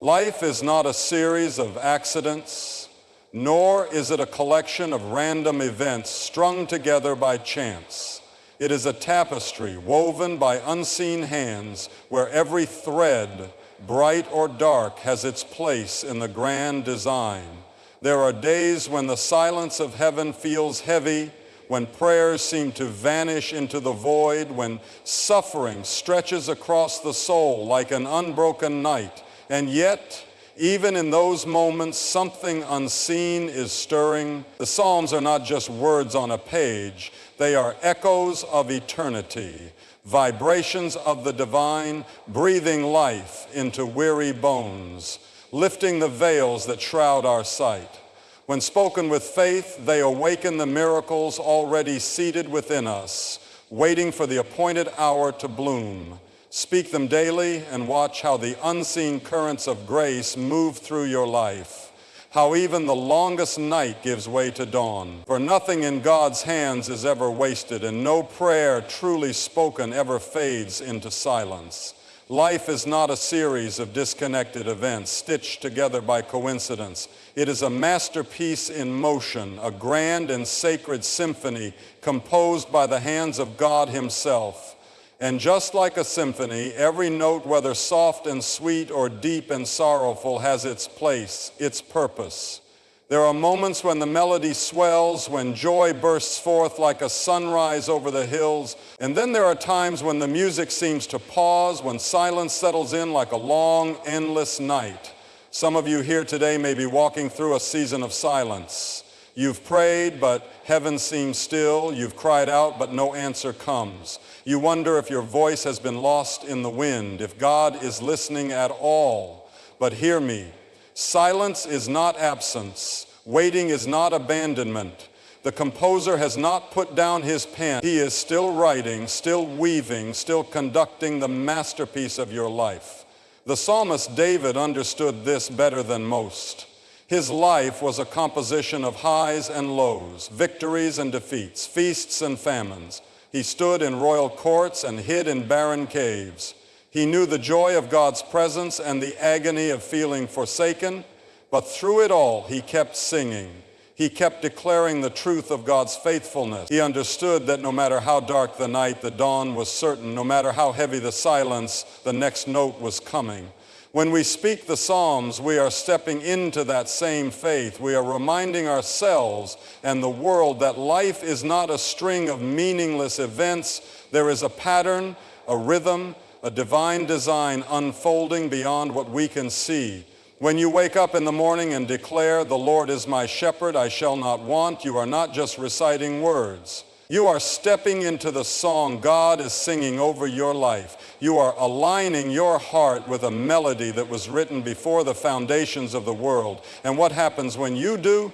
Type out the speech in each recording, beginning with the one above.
Life is not a series of accidents, nor is it a collection of random events strung together by chance. It is a tapestry woven by unseen hands where every thread, bright or dark, has its place in the grand design. There are days when the silence of heaven feels heavy, when prayers seem to vanish into the void, when suffering stretches across the soul like an unbroken night. And yet, even in those moments, something unseen is stirring. The Psalms are not just words on a page. They are echoes of eternity, vibrations of the divine, breathing life into weary bones, lifting the veils that shroud our sight. When spoken with faith, they awaken the miracles already seated within us, waiting for the appointed hour to bloom. Speak them daily and watch how the unseen currents of grace move through your life, how even the longest night gives way to dawn. For nothing in God's hands is ever wasted, and no prayer truly spoken ever fades into silence. Life is not a series of disconnected events stitched together by coincidence. It is a masterpiece in motion, a grand and sacred symphony composed by the hands of God Himself. And just like a symphony, every note, whether soft and sweet or deep and sorrowful, has its place, its purpose. There are moments when the melody swells, when joy bursts forth like a sunrise over the hills, and then there are times when the music seems to pause, when silence settles in like a long, endless night. Some of you here today may be walking through a season of silence. You've prayed, but heaven seems still. You've cried out, but no answer comes. You wonder if your voice has been lost in the wind, if God is listening at all. But hear me, silence is not absence. Waiting is not abandonment. The composer has not put down his pen. He is still writing, still weaving, still conducting the masterpiece of your life. The psalmist David understood this better than most. His life was a composition of highs and lows, victories and defeats, feasts and famines. He stood in royal courts and hid in barren caves. He knew the joy of God's presence and the agony of feeling forsaken, but through it all, he kept singing. He kept declaring the truth of God's faithfulness. He understood that no matter how dark the night, the dawn was certain. No matter how heavy the silence, the next note was coming. When we speak the Psalms, we are stepping into that same faith. We are reminding ourselves and the world that life is not a string of meaningless events. There is a pattern, a rhythm, a divine design unfolding beyond what we can see. When you wake up in the morning and declare, "The Lord is my shepherd, I shall not want," you are not just reciting words. You are stepping into the song God is singing over your life. You are aligning your heart with a melody that was written before the foundations of the world. And what happens when you do?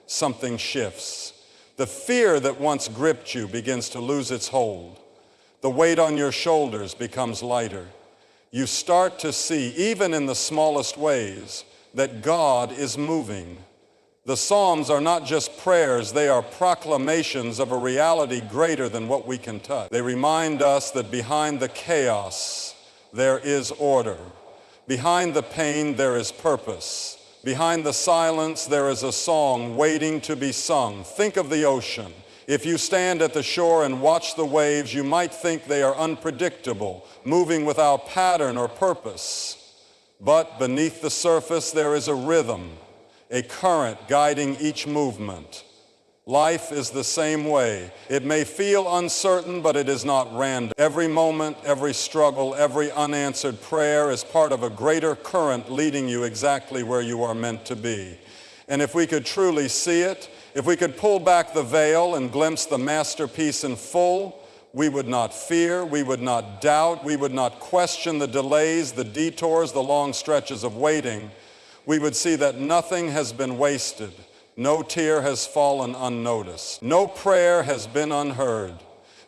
Something shifts. The fear that once gripped you begins to lose its hold. The weight on your shoulders becomes lighter. You start to see, even in the smallest ways, that God is moving. The Psalms are not just prayers, they are proclamations of a reality greater than what we can touch. They remind us that behind the chaos, there is order. Behind the pain, there is purpose. Behind the silence, there is a song waiting to be sung. Think of the ocean. If you stand at the shore and watch the waves, you might think they are unpredictable, moving without pattern or purpose. But beneath the surface, there is a rhythm, a current guiding each movement. Life is the same way. It may feel uncertain, but it is not random. Every moment, every struggle, every unanswered prayer is part of a greater current leading you exactly where you are meant to be. And if we could truly see it, if we could pull back the veil and glimpse the masterpiece in full, we would not fear, we would not doubt, we would not question the delays, the detours, the long stretches of waiting. We would see that nothing has been wasted. No tear has fallen unnoticed. No prayer has been unheard.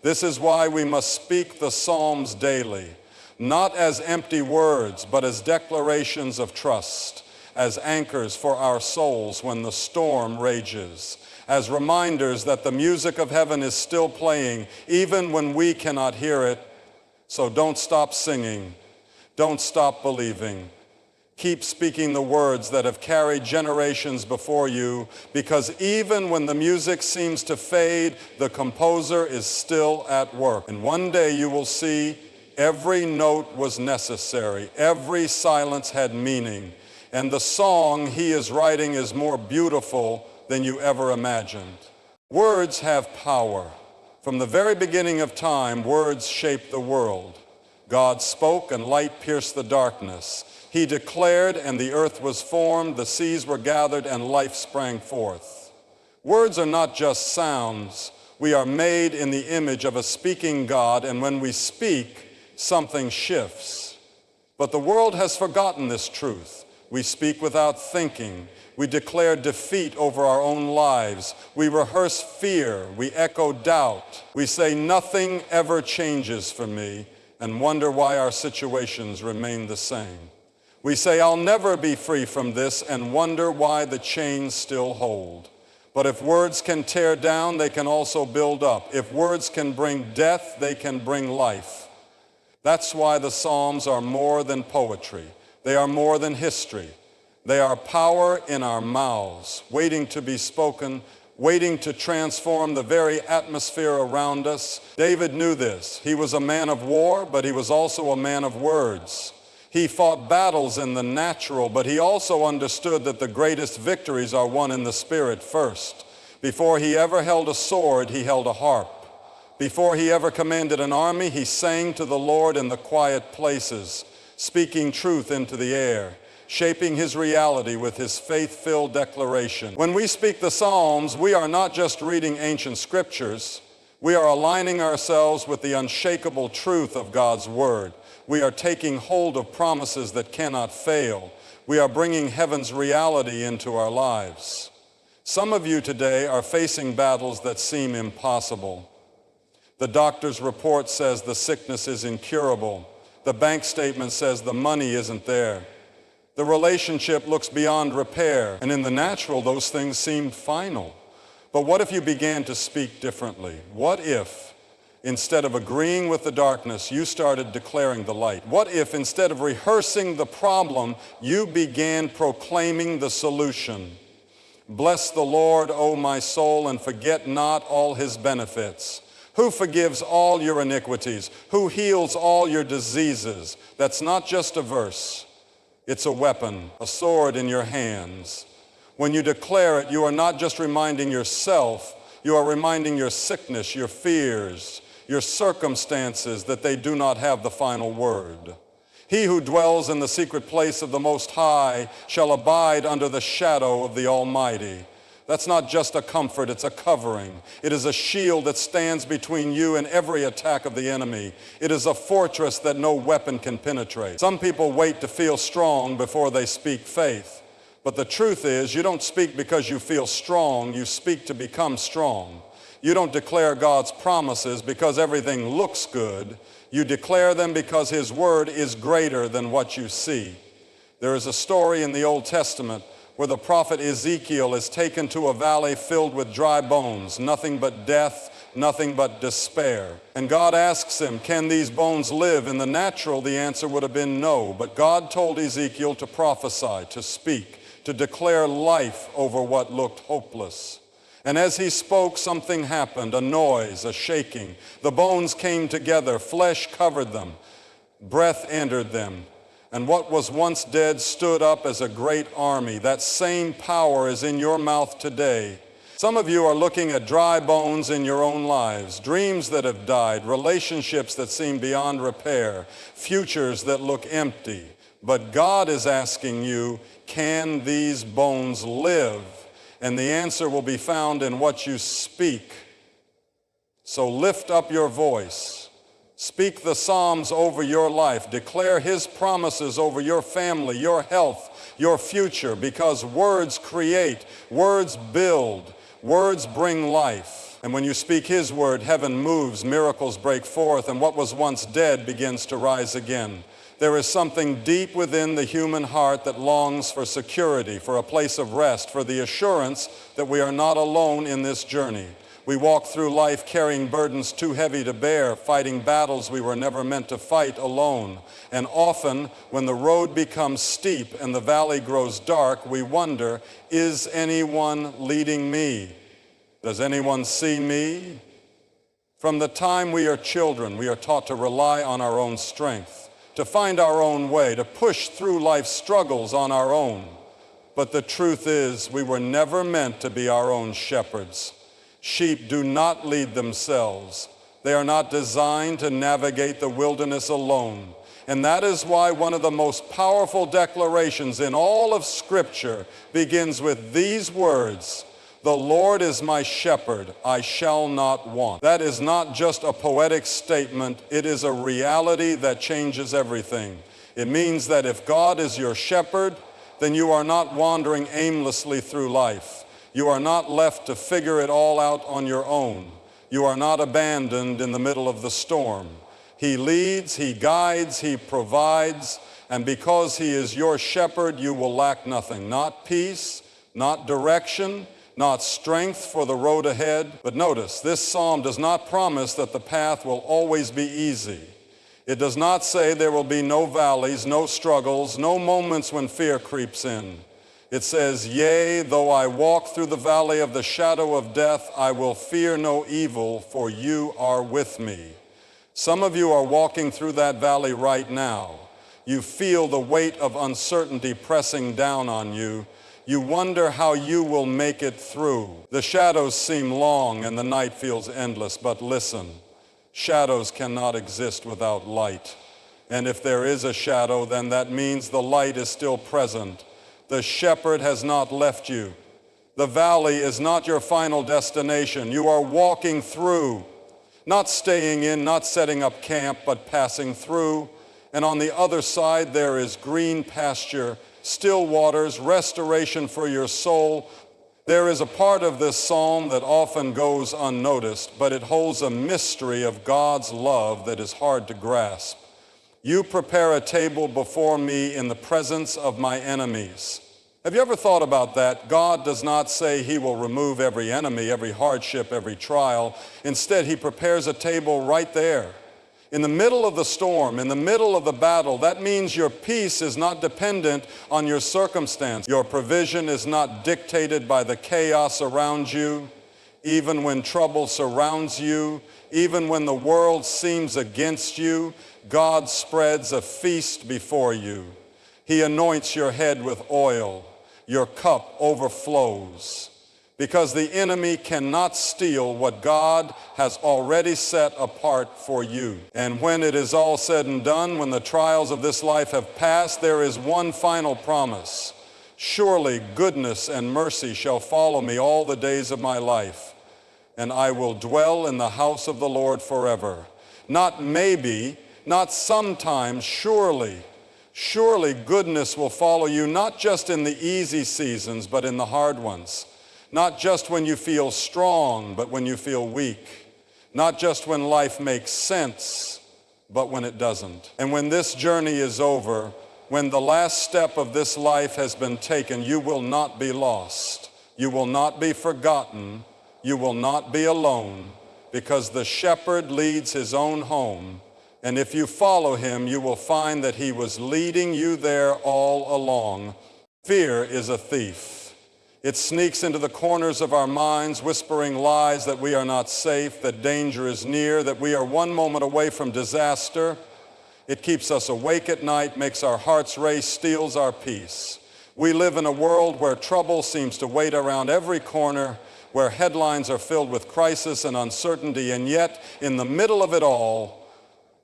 This is why we must speak the Psalms daily, not as empty words, but as declarations of trust, as anchors for our souls when the storm rages, as reminders that the music of heaven is still playing, even when we cannot hear it. So don't stop singing. Don't stop believing. Keep speaking the words that have carried generations before you, because even when the music seems to fade, the composer is still at work. And one day you will see every note was necessary, every silence had meaning, and the song he is writing is more beautiful than you ever imagined. Words have power. From the very beginning of time, words shaped the world. God spoke and light pierced the darkness. He declared and the earth was formed, the seas were gathered and life sprang forth. Words are not just sounds. We are made in the image of a speaking God, and when we speak, something shifts. But the world has forgotten this truth. We speak without thinking. We declare defeat over our own lives. We rehearse fear. We echo doubt. We say nothing ever changes for me and wonder why our situations remain the same. We say, I'll never be free from this, and wonder why the chains still hold. But if words can tear down, they can also build up. If words can bring death, they can bring life. That's why the Psalms are more than poetry. They are more than history. They are power in our mouths, waiting to be spoken, waiting to transform the very atmosphere around us. David knew this. He was a man of war, but he was also a man of words. He fought battles in the natural, but he also understood that the greatest victories are won in the Spirit first. Before he ever held a sword, he held a harp. Before he ever commanded an army, he sang to the Lord in the quiet places, speaking truth into the air, shaping his reality with his faith-filled declaration. When we speak the Psalms, we are not just reading ancient scriptures. We are aligning ourselves with the unshakable truth of God's word. We are taking hold of promises that cannot fail. We are bringing heaven's reality into our lives. Some of you today are facing battles that seem impossible. The doctor's report says the sickness is incurable. The bank statement says the money isn't there. The relationship looks beyond repair, and in the natural, those things seem final. But what if you began to speak differently? What if, instead of agreeing with the darkness, you started declaring the light? What if, instead of rehearsing the problem, you began proclaiming the solution? Bless the Lord, O my soul, and forget not all his benefits. Who forgives all your iniquities? Who heals all your diseases? That's not just a verse. It's a weapon, a sword in your hands. When you declare it, you are not just reminding yourself, you are reminding your sickness, your fears, your circumstances that they do not have the final word. He who dwells in the secret place of the Most High shall abide under the shadow of the Almighty. That's not just a comfort, it's a covering. It is a shield that stands between you and every attack of the enemy. It is a fortress that no weapon can penetrate. Some people wait to feel strong before they speak faith. But the truth is, you don't speak because you feel strong, you speak to become strong. You don't declare God's promises because everything looks good. You declare them because his word is greater than what you see. There is a story in the Old Testament where the prophet Ezekiel is taken to a valley filled with dry bones, nothing but death, nothing but despair. And God asks him, can these bones live? In the natural, the answer would have been no. But God told Ezekiel to prophesy, to speak, to declare life over what looked hopeless. And as he spoke, something happened, a noise, a shaking. The bones came together, flesh covered them, breath entered them. And what was once dead stood up as a great army. That same power is in your mouth today. Some of you are looking at dry bones in your own lives, dreams that have died, relationships that seem beyond repair, futures that look empty. But God is asking you, can these bones live? And the answer will be found in what you speak. So lift up your voice. Speak the Psalms over your life. Declare his promises over your family, your health, your future, because words create, words build, words bring life. And when you speak his word, heaven moves, miracles break forth, and what was once dead begins to rise again. There is something deep within the human heart that longs for security, for a place of rest, for the assurance that we are not alone in this journey. We walk through life carrying burdens too heavy to bear, fighting battles we were never meant to fight alone. And often, when the road becomes steep and the valley grows dark, we wonder, is anyone leading me? Does anyone see me? From the time we are children, we are taught to rely on our own strength, to find our own way, to push through life's struggles on our own. But the truth is, we were never meant to be our own shepherds. Sheep do not lead themselves. They are not designed to navigate the wilderness alone. And that is why one of the most powerful declarations in all of Scripture begins with these words, "The Lord is my shepherd, I shall not want." That is not just a poetic statement, it is a reality that changes everything. It means that if God is your shepherd, then you are not wandering aimlessly through life. You are not left to figure it all out on your own. You are not abandoned in the middle of the storm. He leads, He guides, He provides, and because He is your shepherd, you will lack nothing. Not peace, not direction, not strength for the road ahead. But notice, this psalm does not promise that the path will always be easy. It does not say there will be no valleys, no struggles, no moments when fear creeps in. It says, "Yea, though I walk through the valley of the shadow of death, I will fear no evil, for you are with me." Some of you are walking through that valley right now. You feel the weight of uncertainty pressing down on you. You wonder how you will make it through. The shadows seem long and the night feels endless, but listen, shadows cannot exist without light. And if there is a shadow, then that means the light is still present. The shepherd has not left you. The valley is not your final destination. You are walking through, not staying in, not setting up camp, but passing through. And on the other side, there is green pasture, still waters, restoration for your soul. There is a part of this psalm that often goes unnoticed, but it holds a mystery of God's love that is hard to grasp. "You prepare a table before me in the presence of my enemies." Have you ever thought about that? God does not say He will remove every enemy, every hardship, every trial. Instead, He prepares a table right there. In the middle of the storm, in the middle of the battle, that means your peace is not dependent on your circumstance. Your provision is not dictated by the chaos around you. Even when trouble surrounds you, even when the world seems against you, God spreads a feast before you. He anoints your head with oil. Your cup overflows. Because the enemy cannot steal what God has already set apart for you. And when it is all said and done, when the trials of this life have passed, there is one final promise. "Surely goodness and mercy shall follow me all the days of my life, and I will dwell in the house of the Lord forever." Not maybe, not sometimes, surely. Surely goodness will follow you, not just in the easy seasons, but in the hard ones. Not just when you feel strong, but when you feel weak. Not just when life makes sense, but when it doesn't. And when this journey is over, when the last step of this life has been taken, you will not be lost. You will not be forgotten. You will not be alone, because the shepherd leads his own home. And if you follow him, you will find that he was leading you there all along. Fear is a thief. It sneaks into the corners of our minds, whispering lies that we are not safe, that danger is near, that we are one moment away from disaster. It keeps us awake at night, makes our hearts race, steals our peace. We live in a world where trouble seems to wait around every corner, where headlines are filled with crisis and uncertainty, and yet in the middle of it all,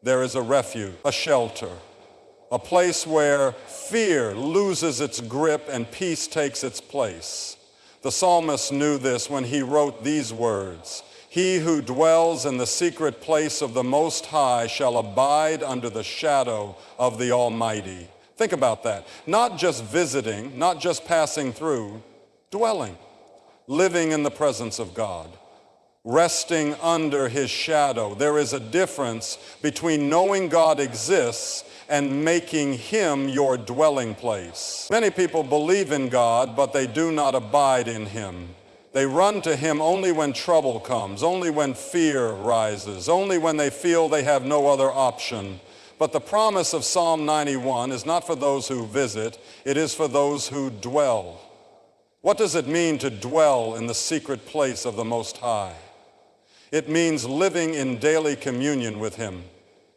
there is a refuge, a shelter, a place where fear loses its grip and peace takes its place. The psalmist knew this when he wrote these words, "He who dwells in the secret place of the Most High shall abide under the shadow of the Almighty." Think about that. Not just visiting, not just passing through, dwelling, living in the presence of God, resting under his shadow. There is a difference between knowing God exists and making him your dwelling place. Many people believe in God, but they do not abide in him. They run to him only when trouble comes, only when fear rises, only when they feel they have no other option. But the promise of Psalm 91 is not for those who visit, it is for those who dwell. What does it mean to dwell in the secret place of the Most High? It means living in daily communion with him.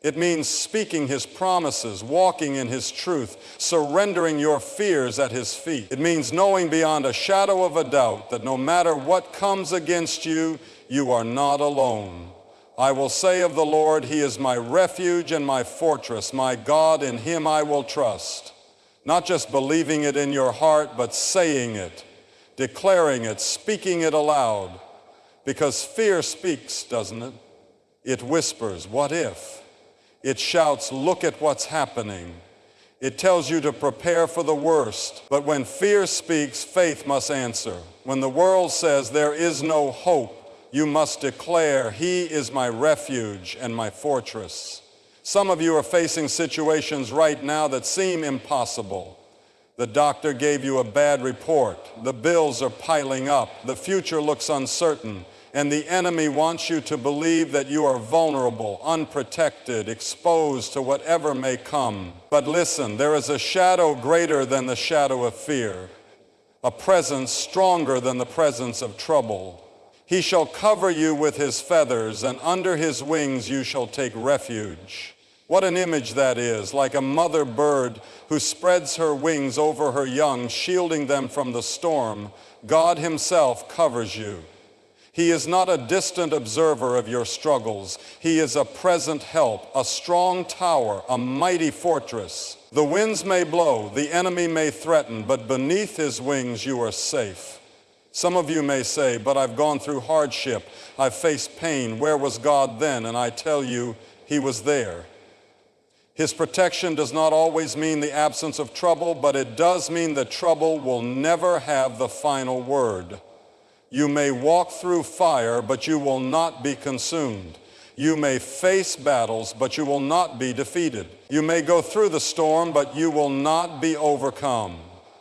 It means speaking his promises, walking in his truth, surrendering your fears at his feet. It means knowing beyond a shadow of a doubt that no matter what comes against you, you are not alone. I will say of the Lord, he is my refuge and my fortress, my God, in him I will trust. Not just believing it in your heart, but saying it, declaring it, speaking it aloud. Because fear speaks, doesn't it? It whispers, what if? It shouts, look at what's happening. It tells you to prepare for the worst. But when fear speaks, faith must answer. When the world says there is no hope, you must declare, he is my refuge and my fortress. Some of you are facing situations right now that seem impossible. The doctor gave you a bad report. The bills are piling up. The future looks uncertain. And the enemy wants you to believe that you are vulnerable, unprotected, exposed to whatever may come. But listen, there is a shadow greater than the shadow of fear, a presence stronger than the presence of trouble. He shall cover you with his feathers, and under his wings you shall take refuge. What an image that is, like a mother bird who spreads her wings over her young, shielding them from the storm. God himself covers you. He is not a distant observer of your struggles. He is a present help, a strong tower, a mighty fortress. The winds may blow, the enemy may threaten, but beneath his wings you are safe. Some of you may say, but I've gone through hardship. I've faced pain. Where was God then? And I tell you, he was there. His protection does not always mean the absence of trouble, but it does mean that trouble will never have the final word. You may walk through fire, but you will not be consumed. You may face battles, but you will not be defeated. You may go through the storm, but you will not be overcome.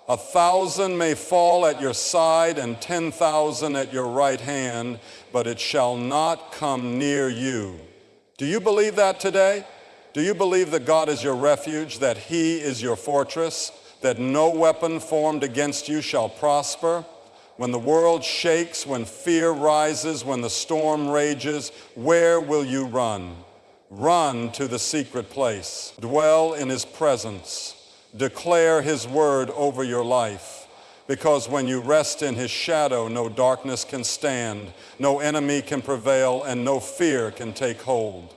1,000 may fall at your side and 10,000 at your right hand, but it shall not come near you. Do you believe that today? Do you believe that God is your refuge, that he is your fortress, that no weapon formed against you shall prosper? When the world shakes, when fear rises, when the storm rages, where will you run? Run to the secret place. Dwell in his presence. Declare his word over your life. Because when you rest in his shadow, no darkness can stand, no enemy can prevail, and no fear can take hold.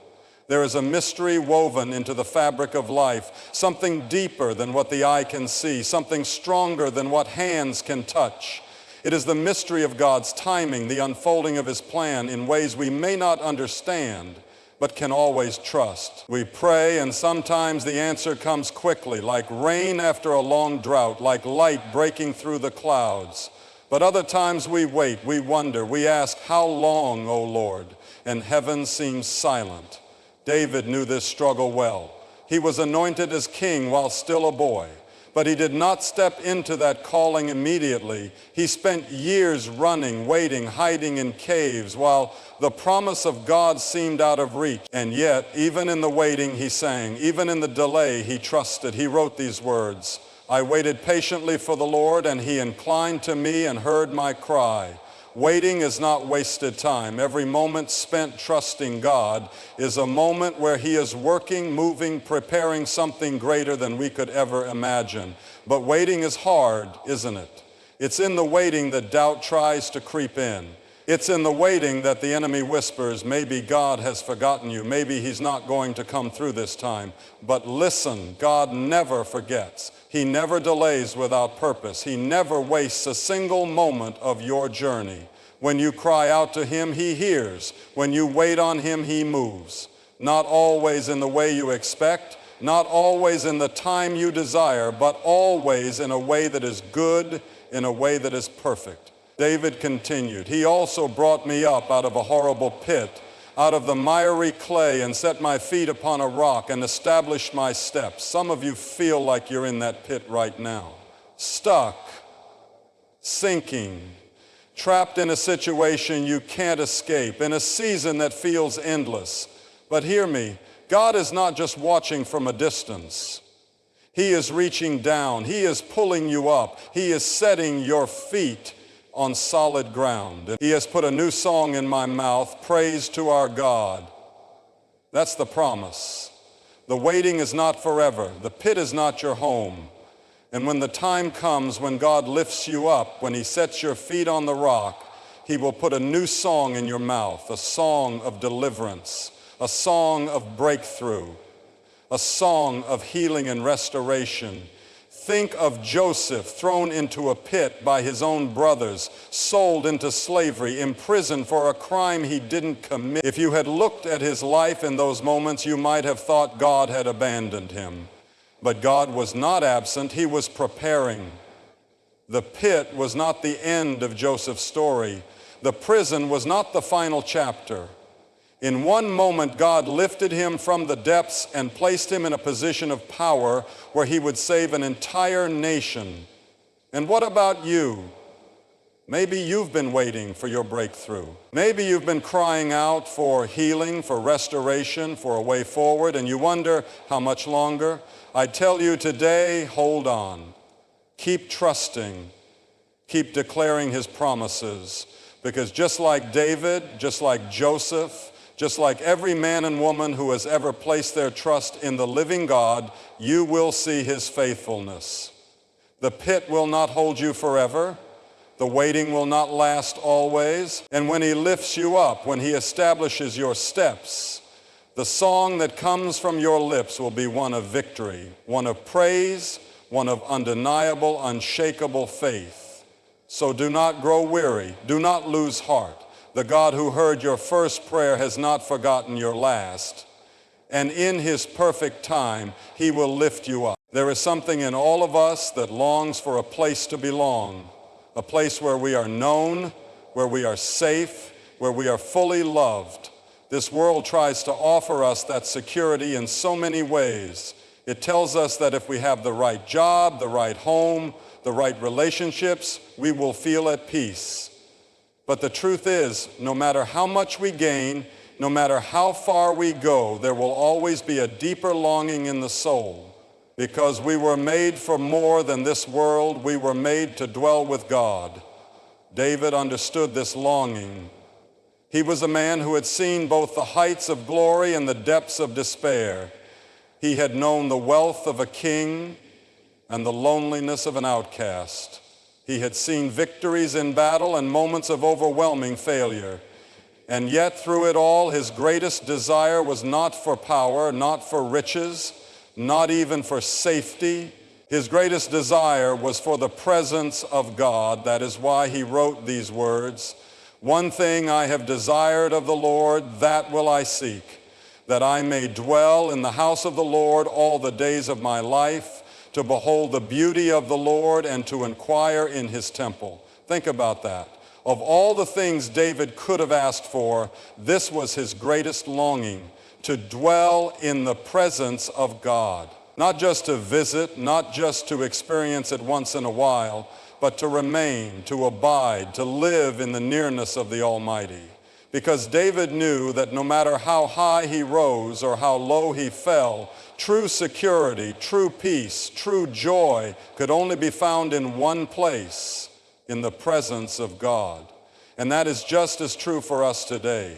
There is a mystery woven into the fabric of life, something deeper than what the eye can see, something stronger than what hands can touch. It is the mystery of God's timing, the unfolding of his plan in ways we may not understand, but can always trust. We pray, and sometimes the answer comes quickly, like rain after a long drought, like light breaking through the clouds. But other times we wait, we wonder, we ask, how long, O Lord? And heaven seems silent. David knew this struggle well. He was anointed as king while still a boy. But he did not step into that calling immediately. He spent years running, waiting, hiding in caves while the promise of God seemed out of reach. And yet, even in the waiting, he sang. Even in the delay, he trusted. He wrote these words, I waited patiently for the Lord, and he inclined to me and heard my cry. Waiting is not wasted time. Every moment spent trusting God is a moment where he is working, moving, preparing something greater than we could ever imagine. But waiting is hard, isn't it? It's in the waiting that doubt tries to creep in. It's in the waiting that the enemy whispers, maybe God has forgotten you. Maybe he's not going to come through this time. But listen, God never forgets. He never delays without purpose. He never wastes a single moment of your journey. When you cry out to him, he hears. When you wait on him, he moves. Not always in the way you expect, not always in the time you desire, but always in a way that is good, in a way that is perfect. David continued, he also brought me up out of a horrible pit, out of the miry clay, and set my feet upon a rock and established my steps. Some of you feel like you're in that pit right now. Stuck, sinking, trapped in a situation you can't escape, in a season that feels endless. But hear me, God is not just watching from a distance. He is reaching down. He is pulling you up. He is setting your feet on solid ground. He has put a new song in my mouth, praise to our God. That's the promise. The waiting is not forever. The pit is not your home. And when the time comes when God lifts you up, when he sets your feet on the rock, he will put a new song in your mouth, a song of deliverance, a song of breakthrough, a song of healing and restoration. Think of Joseph thrown into a pit by his own brothers, sold into slavery, imprisoned for a crime he didn't commit. If you had looked at his life in those moments, you might have thought God had abandoned him. But God was not absent, he was preparing. The pit was not the end of Joseph's story. The prison was not the final chapter. In one moment, God lifted him from the depths and placed him in a position of power where he would save an entire nation. And what about you? Maybe you've been waiting for your breakthrough. Maybe you've been crying out for healing, for restoration, for a way forward, and you wonder how much longer. I tell you today, hold on. Keep trusting. Keep declaring his promises. Because just like David, just like Joseph, just like every man and woman who has ever placed their trust in the living God, you will see his faithfulness. The pit will not hold you forever. The waiting will not last always. And when he lifts you up, when he establishes your steps, the song that comes from your lips will be one of victory, one of praise, one of undeniable, unshakable faith. So do not grow weary. Do not lose heart. The God who heard your first prayer has not forgotten your last. And in his perfect time, he will lift you up. There is something in all of us that longs for a place to belong, a place where we are known, where we are safe, where we are fully loved. This world tries to offer us that security in so many ways. It tells us that if we have the right job, the right home, the right relationships, we will feel at peace. But the truth is, no matter how much we gain, no matter how far we go, there will always be a deeper longing in the soul. Because we were made for more than this world, we were made to dwell with God. David understood this longing. He was a man who had seen both the heights of glory and the depths of despair. He had known the wealth of a king and the loneliness of an outcast. He had seen victories in battle and moments of overwhelming failure. And yet through it all, his greatest desire was not for power, not for riches, not even for safety. His greatest desire was for the presence of God. That is why he wrote these words, "One thing I have desired of the Lord, that will I seek, that I may dwell in the house of the Lord all the days of my life, to behold the beauty of the Lord and to inquire in his temple." Think about that. Of all the things David could have asked for, this was his greatest longing, to dwell in the presence of God. Not just to visit, not just to experience it once in a while, but to remain, to abide, to live in the nearness of the Almighty. Because David knew that no matter how high he rose or how low he fell, true security, true peace, true joy could only be found in one place, in the presence of God. And that is just as true for us today.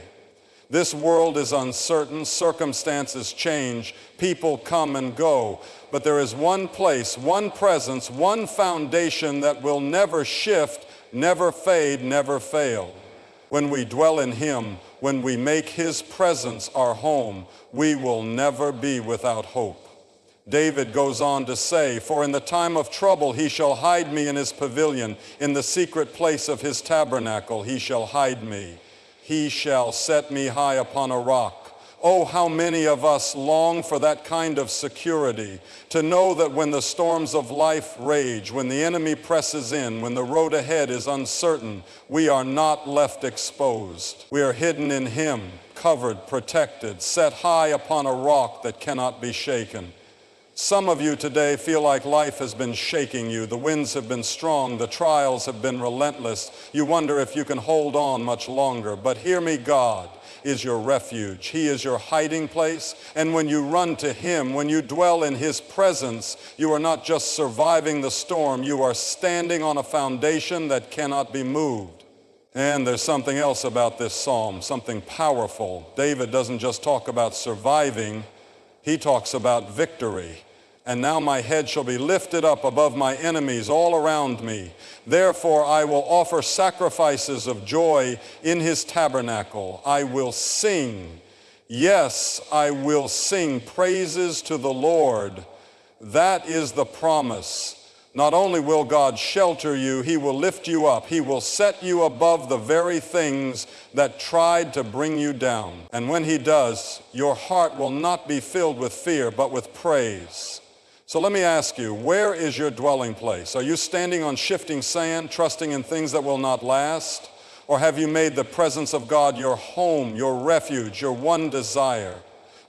This world is uncertain, circumstances change, people come and go, but there is one place, one presence, one foundation that will never shift, never fade, never fail. When we dwell in him, when we make his presence our home, we will never be without hope. David goes on to say, "For in the time of trouble he shall hide me in his pavilion, in the secret place of his tabernacle he shall hide me. He shall set me high upon a rock." Oh, how many of us long for that kind of security, to know that when the storms of life rage, when the enemy presses in, when the road ahead is uncertain, we are not left exposed. We are hidden in him, covered, protected, set high upon a rock that cannot be shaken. Some of you today feel like life has been shaking you. The winds have been strong. The trials have been relentless. You wonder if you can hold on much longer. But hear me, God is your refuge. He is your hiding place. And when you run to Him, when you dwell in His presence, you are not just surviving the storm. You are standing on a foundation that cannot be moved. And there's something else about this psalm, something powerful. David doesn't just talk about surviving. He talks about victory. And now my head shall be lifted up above my enemies all around me. Therefore I will offer sacrifices of joy in His tabernacle. I will sing. Yes, I will sing praises to the Lord. That is the promise. Not only will God shelter you, He will lift you up. He will set you above the very things that tried to bring you down. And when He does, your heart will not be filled with fear, but with praise. So let me ask you, where is your dwelling place? Are you standing on shifting sand, trusting in things that will not last? Or have you made the presence of God your home, your refuge, your one desire?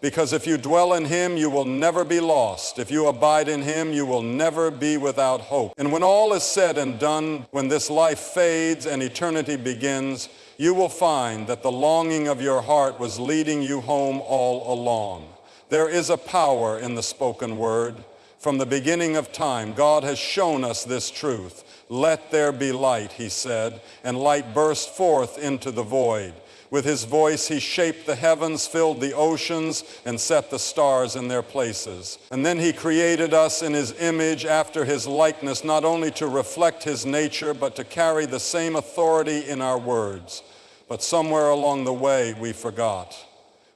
Because if you dwell in Him, you will never be lost. If you abide in Him, you will never be without hope. And when all is said and done, when this life fades and eternity begins, you will find that the longing of your heart was leading you home all along. There is a power in the spoken word. From the beginning of time, God has shown us this truth. Let there be light, He said, and light burst forth into the void. With His voice He shaped the heavens, filled the oceans, and set the stars in their places. And then He created us in His image after His likeness, not only to reflect His nature, but to carry the same authority in our words. But somewhere along the way we forgot.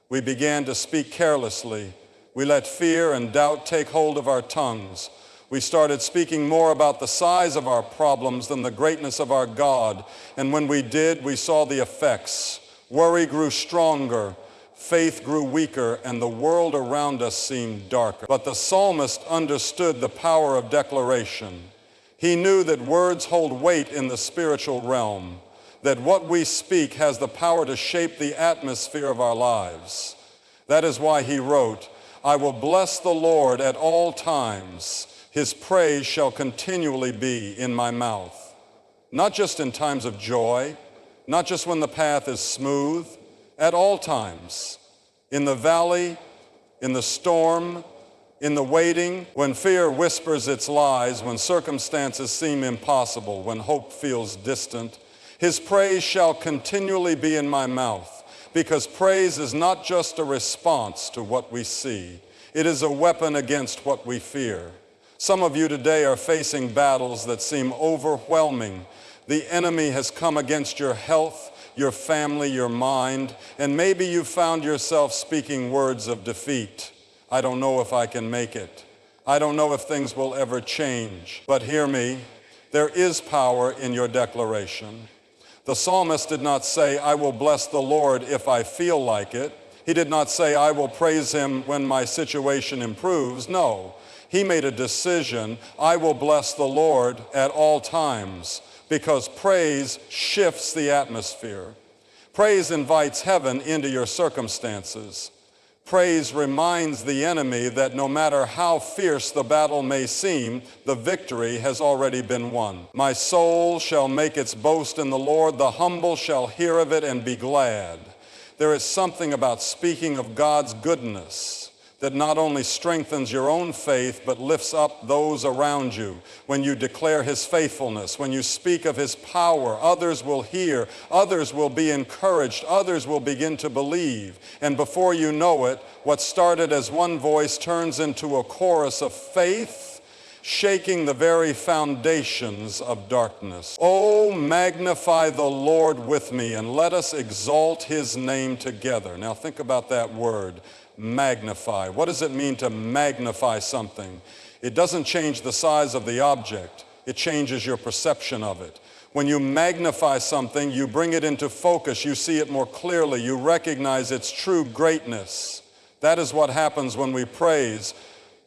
We began to speak carelessly. We let fear and doubt take hold of our tongues. We started speaking more about the size of our problems than the greatness of our God. And when we did, we saw the effects. Worry grew stronger, faith grew weaker, and the world around us seemed darker. But the psalmist understood the power of declaration. He knew that words hold weight in the spiritual realm, that what we speak has the power to shape the atmosphere of our lives. That is why he wrote, I will bless the Lord at all times. His praise shall continually be in my mouth. Not just in times of joy, not just when the path is smooth, at all times. In the valley, in the storm, in the waiting, when fear whispers its lies, when circumstances seem impossible, when hope feels distant, His praise shall continually be in my mouth, because praise is not just a response to what we see. It is a weapon against what we fear. Some of you today are facing battles that seem overwhelming. The enemy has come against your health, your family, your mind, and maybe you found yourself speaking words of defeat. I don't know if I can make it. I don't know if things will ever change. But hear me, there is power in your declaration. The psalmist did not say, I will bless the Lord if I feel like it. He did not say, I will praise Him when my situation improves. No, he made a decision, I will bless the Lord at all times. Because praise shifts the atmosphere. Praise invites heaven into your circumstances. Praise reminds the enemy that no matter how fierce the battle may seem, the victory has already been won. My soul shall make its boast in the Lord. The humble shall hear of it and be glad. There is something about speaking of God's goodness that not only strengthens your own faith, but lifts up those around you. When you declare His faithfulness, when you speak of His power, others will hear, others will be encouraged, others will begin to believe. And before you know it, what started as one voice turns into a chorus of faith, shaking the very foundations of darkness. Oh, magnify the Lord with me, and let us exalt His name together. Now think about that word. Magnify. What does it mean to magnify something? It doesn't change the size of the object. It changes your perception of it. When you magnify something, you bring it into focus. You see it more clearly. You recognize its true greatness. That is what happens when we praise.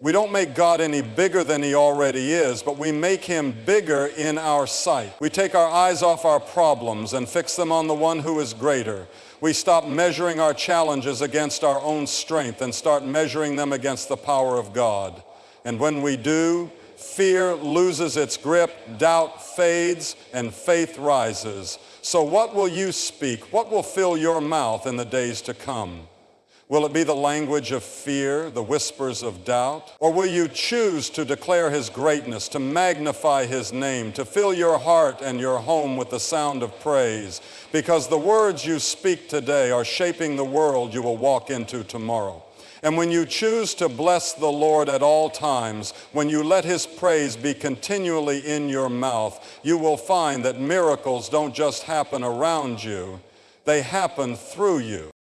We don't make God any bigger than He already is, but we make Him bigger in our sight. We take our eyes off our problems and fix them on the one who is greater. We stop measuring our challenges against our own strength and start measuring them against the power of God. And when we do, fear loses its grip, doubt fades, and faith rises. So what will you speak? What will fill your mouth in the days to come? Will it be the language of fear, the whispers of doubt? Or will you choose to declare his greatness, to magnify his name, to fill your heart and your home with the sound of praise? Because the words you speak today are shaping the world you will walk into tomorrow. And when you choose to bless the Lord at all times, when you let his praise be continually in your mouth, you will find that miracles don't just happen around you, they happen through you.